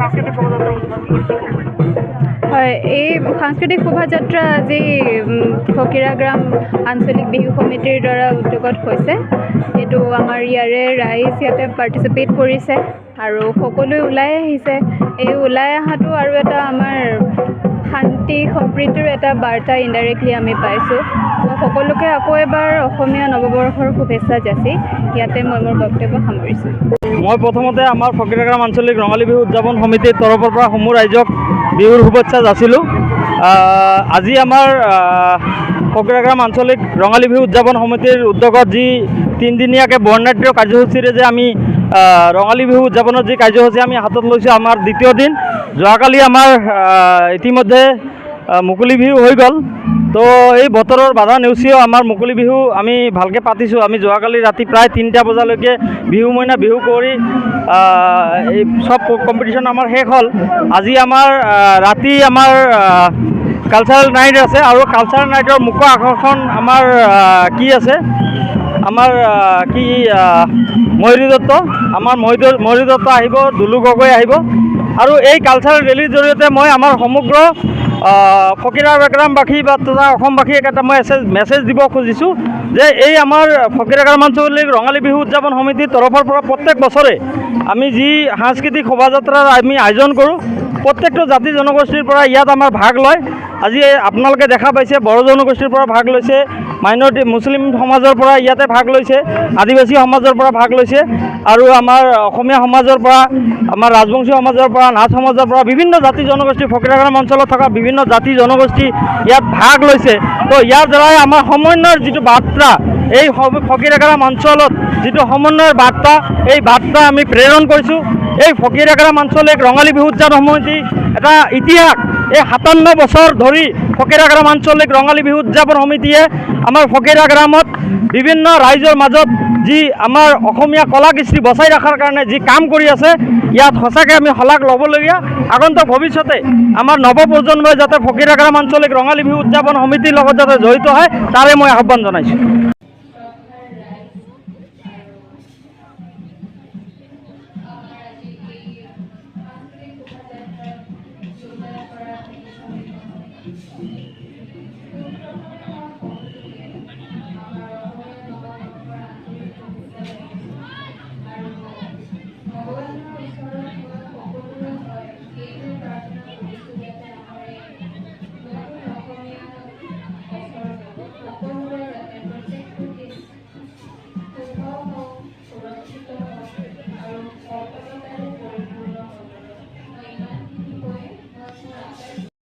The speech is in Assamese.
সাংস্কৃতিক শোভাযাত্ৰা উদ্বোধন কৰিছে। হয়, এই সাংস্কৃতিক শোভাযাত্ৰা আজি ফকীৰাগ্ৰাম আঞ্চলিক বিহু সমিতিৰ দ্বাৰা উদ্যোগত হৈছে। এইটো আমাৰ ইয়াৰে ৰাইজ ইয়াতে পাৰ্টিচিপেট কৰিছে আৰু সকলোৱে ওলাই আহিছে। এই ওলাই অহাটো আৰু এটা আমাৰ শান্তি সম্প্ৰীতিৰ এটা বাৰ্তা ইনডাইৰেক্টলি আমি পাইছোঁ। সকলোকে আকৌ এবাৰ অসমীয়া নৱবৰ্ষৰ শুভেচ্ছা যাচি ইয়াতে মই মোৰ বক্তব্য সামৰিছোঁ। মই প্ৰথমতে আমাৰ ফকীৰাগ্ৰাম আঞ্চলিক ৰঙালী বিহু উদযাপন সমিতিৰ তৰফৰ পৰা সমূহ ৰাইজক বিহুৰ শুভেচ্ছা যাচিলোঁ। আজি আমাৰ ফকীৰাগ্ৰাম আঞ্চলিক ৰঙালী বিহু উদযাপন সমিতিৰ উদ্যোগত যি তিনিদিনীয়াকৈ বৰ্ণাঢ্য কাৰ্যসূচীৰে যে আমি ৰঙালী বিহু উদযাপনৰ যি কাৰ্যসূচী আমি হাতত লৈছোঁ, আমাৰ দ্বিতীয় দিন। যোৱাকালি আমাৰ ইতিমধ্যে মুকলি বিহু হৈ গ'ল। তো এই বতৰৰ বাধা নেওচিও আমাৰ মুকলি বিহু আমি ভালকৈ পাতিছোঁ। আমি যোৱাকালি ৰাতি প্ৰায় 3টা বজালৈকে বিহু মইনা বিহু কৰি এই চব কম্পিটিশ্যন আমাৰ শেষ হ'ল। আজি আমাৰ ৰাতি আমাৰ কালচাৰেল নাইট আছে আৰু কালচাৰেল নাইটৰ মুখ্য আকৰ্ষণ আমাৰ কি আছে, আমাৰ কি ময়ূৰী দত্ত, আমাৰ ময়ূৰী দত্ত আহিব, দুলু গগৈ আহিব। আৰু এই কালচাৰেল ৰেলীৰ জৰিয়তে মই আমাৰ সমগ্ৰ ফকীৰাগ্ৰামবাসী বা তথা অসমবাসীক এটা মই মেছেজ দিব খুজিছোঁ যে এই আমাৰ ফকীৰাগ্ৰাম আঞ্চলিক ৰঙালী বিহু উদযাপন সমিতিৰ তৰফৰ পৰা প্ৰত্যেক বছৰে আমি যি সাংস্কৃতিক শোভাযাত্ৰাৰ আমি আয়োজন কৰোঁ, প্ৰত্যেকটো জাতি জনগোষ্ঠীৰ পৰা ইয়াত আমাৰ ভাগ লয়। আজি আপোনালোকে দেখা পাইছে বড়ো জনগোষ্ঠীৰ পৰা ভাগ লৈছে, মাইনৰিটি মুছলিম সমাজৰ পৰা ইয়াতে ভাগ লৈছে, আদিবাসী সমাজৰ পৰা ভাগ লৈছে আৰু আমাৰ অসমীয়া সমাজৰ পৰা, আমাৰ ৰাজবংশী সমাজৰ পৰা, নাথ সমাজৰ পৰা বিভিন্ন জাতি জনগোষ্ঠী ফকীৰাগ্ৰাম অঞ্চলত থকা বিভিন্ন জাতি জনগোষ্ঠী ইয়াত ভাগ লৈছে। তো ইয়াৰ দ্বাৰাই আমাৰ সমন্বয়ৰ যিটো বাৰ্তা, এই ফকীৰাগ্ৰাম অঞ্চলত যিটো সমন্বয়ৰ বাৰ্তা, এই বাৰ্তা আমি প্ৰেৰণ কৰিছোঁ। এই ফকীৰাগ্ৰাম আঞ্চলিক ৰঙালী বিহু উদযাপন সমিতি এটা ইতিহাস। এই 57 বছৰ ধৰি ফকীৰাগ্ৰাম আঞ্চলিক ৰঙালী বিহু উদযাপন সমিতিয়ে আমাৰ ফকীৰাগ্ৰামত বিভিন্ন ৰাইজৰ মাজত যি আমাৰ অসমীয়া কলা কৃষ্টি বচাই ৰখাৰ কাৰণে যি কাম কৰি আছে, ইয়াত সঁচাকৈ আমি শলাগ ল'বলগীয়া। আগন্তুক ভৱিষ্যতে আমাৰ নৱপ্ৰজন্মই যাতে ফকীৰাগ্ৰাম আঞ্চলিক ৰঙালী বিহু উদযাপন সমিতিৰ লগত যাতে জড়িত হয়, তাৰে মই আহ্বান জনাইছোঁ।